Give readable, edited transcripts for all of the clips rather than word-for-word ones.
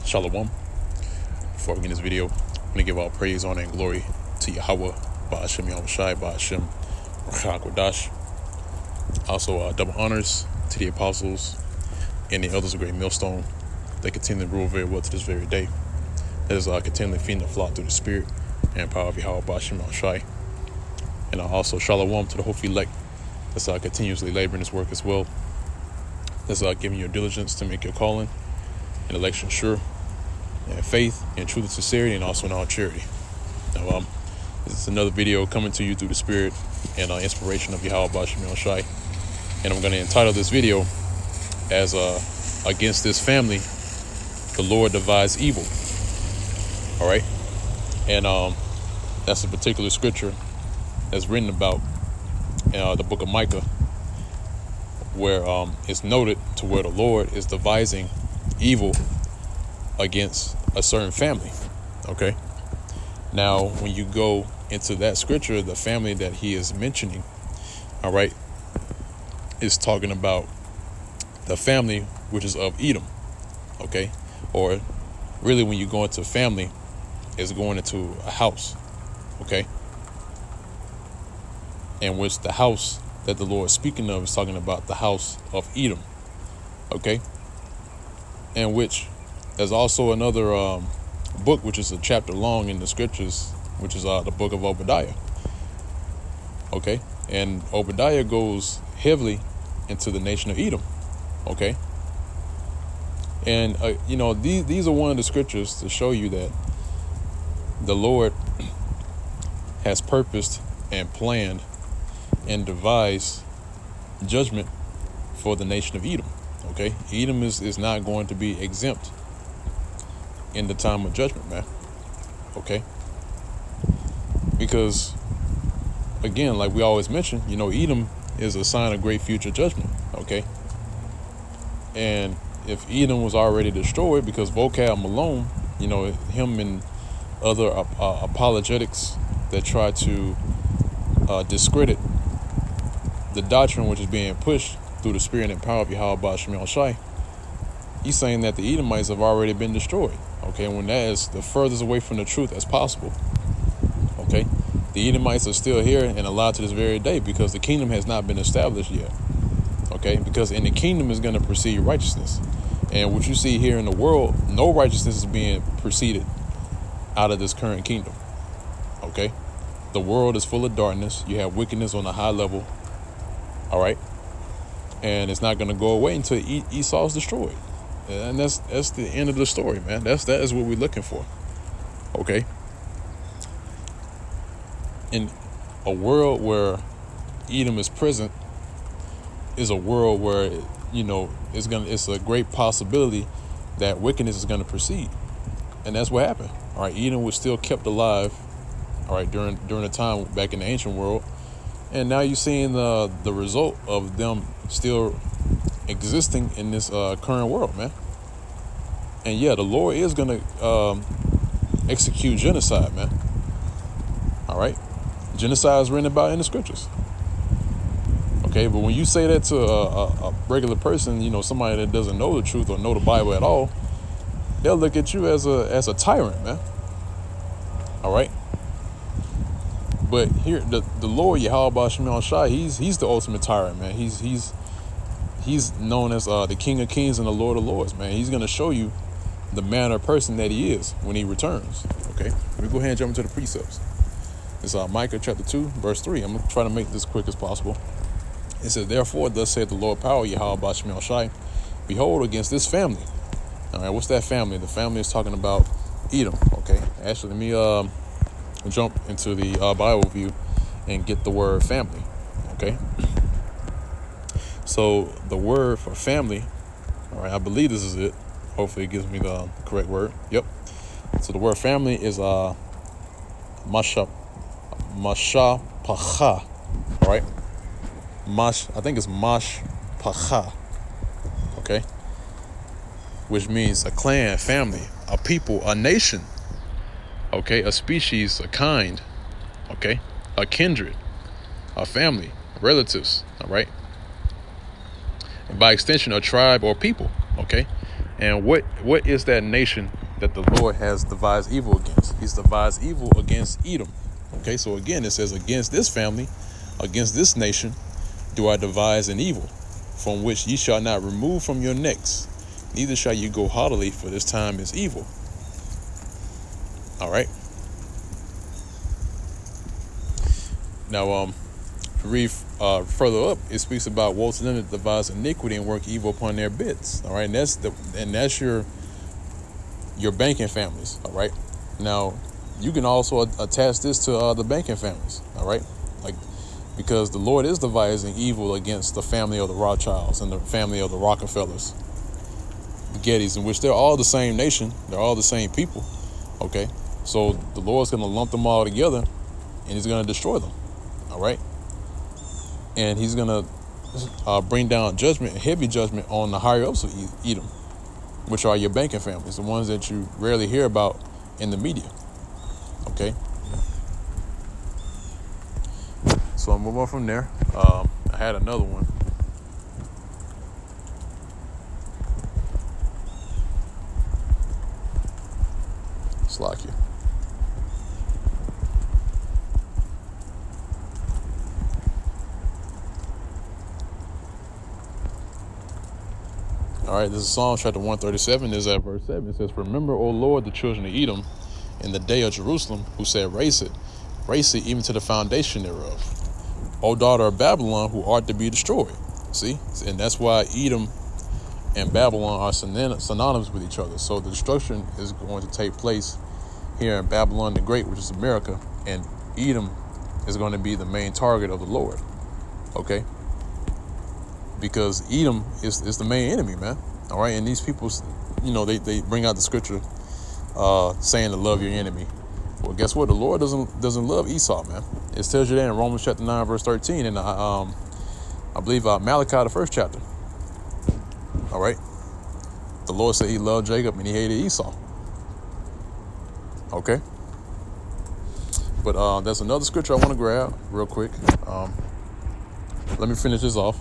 Shalom. Before we begin this video, I'm going to give all praise, honor, and glory to Yahweh, Ba'ashem Yahushai, Ba'ashem Ruach HaKodesh. Also, double honors to the apostles and the elders of Great Millstone that continue to rule very well to this very day. That is continually feeding the flock through the spirit and power of Yahweh, Ba'ashem Yahushai. And also, Shalom to the whole elect that's continuously laboring this work as well. That's giving your diligence to make your calling and election sure, and faith and truth and sincerity, and also in all charity. Now, this is another video coming to you through the spirit and inspiration of Yahweh Ba'ashem Yahushai. And I'm going to entitle this video as Against This Family, the Lord Divides Evil. All right. And that's a particular scripture that's written about in the book of Micah, where it's noted to where the Lord is devising evil against a certain family. Okay. Now, when you go into that scripture, the family that he is mentioning, all right, is talking about the family which is of Edom. Okay. Or really, when you go into family, is going into a house. Okay. And which the house that the Lord is speaking of is talking about the house of Edom. Okay. And which there's also another book which is a chapter long in the scriptures, which is the book of Obadiah. Okay. And Obadiah goes heavily into the nation of Edom. Okay. And these are one of the scriptures to show you that the Lord has purposed and planned and devised judgment for the nation of Edom. Okay. Edom is not going to be exempt in the time of judgment, man. Okay. Because again, like we always mention, Edom is a sign of great future judgment. Okay. And if Edom was already destroyed, because Vocab Malone, him and other apologetics that try to discredit the doctrine which is being pushed through the spirit and power of Yahweh Ba'ashem Yahushai, he's saying that the Edomites have already been destroyed. Okay, when that is the furthest away from the truth as possible. Okay, the Edomites are still here and alive to this very day because the kingdom has not been established yet. Okay, because in the kingdom is going to proceed righteousness. And what you see here in the world, no righteousness is being proceeded out of this current kingdom. Okay, the world is full of darkness. You have wickedness on a high level. All right. And it's not going to go away until Esau's destroyed. And that's the end of the story, man. That is what we're looking for. Okay. In a world where Edom is present is a world where, it's a great possibility that wickedness is going to proceed. And that's what happened. All right. Edom was still kept alive. All right. During the time back in the ancient world. And now you're seeing the result of them still existing in this current world, man. And yeah, the Lord is going to execute genocide, man. All right. Genocide is written about in the scriptures. Okay, but when you say that to a regular person, somebody that doesn't know the truth or know the Bible at all, they'll look at you as a tyrant, man. All right. But here, the Lord Yahweh Ba'ashem Yahushai, he's the ultimate tyrant, man. He's known as the King of Kings and the Lord of Lords, man. He's gonna show you the manner of person that he is when he returns. Okay, let me go ahead and jump into the precepts. It's Micah chapter 2, verse 3. I'm gonna try to make this quick as possible. It says, "Therefore, thus saith the Lord power, Yahweh Ba'ashem Yahushai, behold, against this family." All right, what's that family? The family is talking about Edom. Okay, actually, let me jump into the Bible view and get the word family. Okay, so the word for family, all right, I believe this is it. Hopefully it gives me the correct word. Yep. So the word family is mashpacha. All right, I think it's mashpacha. Okay, which means a clan, family, a people, a nation. Okay, a species, a kind, okay, a kindred, a family, relatives, all right, and by extension, a tribe or people, okay, And what is that nation that the Lord has devised evil against? He's devised evil against Edom. Okay, so again, it says, against this family, against this nation, do I devise an evil, from which ye shall not remove from your necks, neither shall you go haughtily, for this time is evil. All right. Now, if you read further up, it speaks about woe to them that devise iniquity and work evil upon their beds. All right, and that's your banking families. All right. Now, you can also attach this to the banking families. All right, like, because the Lord is devising evil against the family of the Rothschilds and the family of the Rockefellers, the Gettys, in which they're all the same nation. They're all the same people. Okay, so the Lord's going to lump them all together, and He's going to destroy them. All right. And He's going to bring down judgment, heavy judgment, on the higher ups of Edom, which are your banking families, the ones that you rarely hear about in the media. Okay. So I'll move on from there. I had another one. Slack you. All right, this is Psalm chapter 137. This is at verse 7. It says, remember, O Lord, the children of Edom in the day of Jerusalem, who said, raise it even to the foundation thereof. O daughter of Babylon, who art to be destroyed. See? And that's why Edom and Babylon are synonymous with each other. So the destruction is going to take place here in Babylon the Great, which is America, and Edom is going to be the main target of the Lord. Okay? Because Edom is the main enemy, man. All right, and these people, they bring out the scripture saying to love your enemy. Well, guess what? The Lord doesn't love Esau, man. It tells you that in Romans chapter 9, verse 13, and I believe Malachi, the first chapter. All right, the Lord said He loved Jacob and He hated Esau. Okay, but there's another scripture I want to grab real quick. Let me finish this off.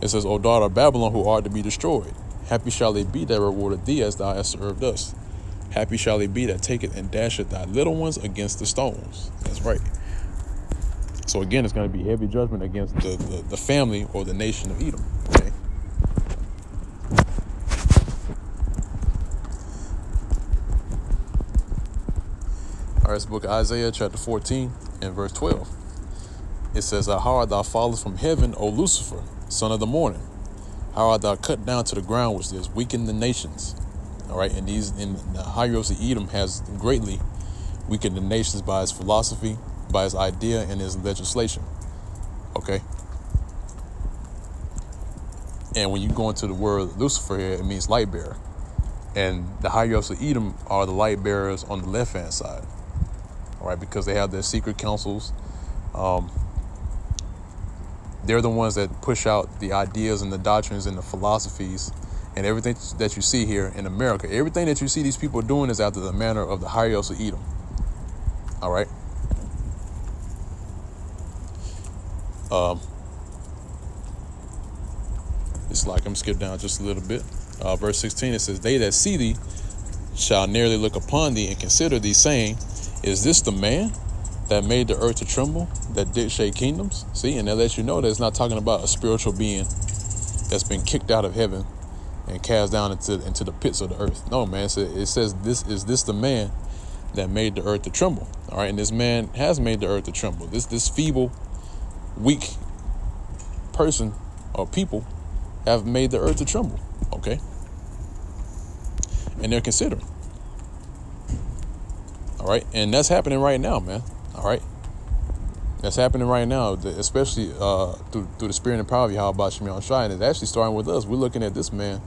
It says, O daughter of Babylon, who art to be destroyed, happy shall they be that rewarded thee as thou hast served us. Happy shall they be that taketh and dasheth thy little ones against the stones. That's right. So again, it's going to be heavy judgment against the family or the nation of Edom. Okay. All right, it's the book of Isaiah chapter 14 and verse 12. It says, how art thou fallen from heaven, O Lucifer, son of the morning? How art thou cut down to the ground, which has weakened the nations? All right, and the higher ups of Edom has greatly weakened the nations by his philosophy, by his idea, and his legislation. Okay. And when you go into the word Lucifer here, it means light bearer. And the higher ups of Edom are the light bearers on the left-hand side. All right, because they have their secret councils. They're the ones that push out the ideas and the doctrines and the philosophies and everything that you see here in America. Everything that you see these people doing is after the manner of the higher ups of Edom. All right. It's like I'm skip down just a little bit. Verse 16, it says, they that see thee shall narrowly look upon thee and consider thee, saying, is this the man that made the earth to tremble, that did shake kingdoms? See, and that lets you know that it's not talking about a spiritual being that's been kicked out of heaven and cast down into the pits of the earth. No, man, it says, this the man that made the earth to tremble. All right, and this man has made the earth to tremble. This feeble, weak person or people have made the earth to tremble. Okay, and they're considering. All right, and that's happening right now, man. All right, that's happening right now, especially through the spirit and power of Yahweh Shem Shai, and it's actually starting with us. We're looking at this man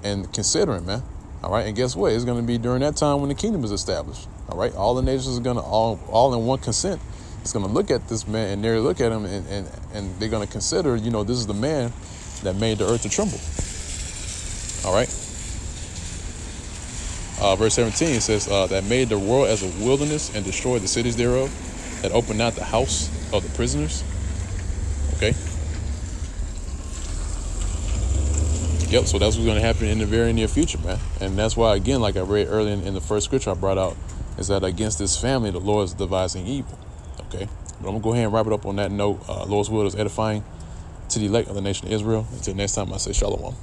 and considering, man. All right, and guess what? It's going to be during that time when the kingdom is established. All right, all the nations are going to all in one consent. It's going to look at this man and they're look at him and they're going to consider, this is the man that made the earth to tremble. All right. Verse 17 says, that made the world as a wilderness and destroyed the cities thereof, that opened not the house of the prisoners. Okay. Yep, so that's what's going to happen in the very near future, man. And that's why, again, like I read earlier in the first scripture I brought out, is that against this family, the Lord is devising evil. Okay? But I'm going to go ahead and wrap it up on that note. Lord's will is edifying to the elect of the nation of Israel. Until next time, I say shalom.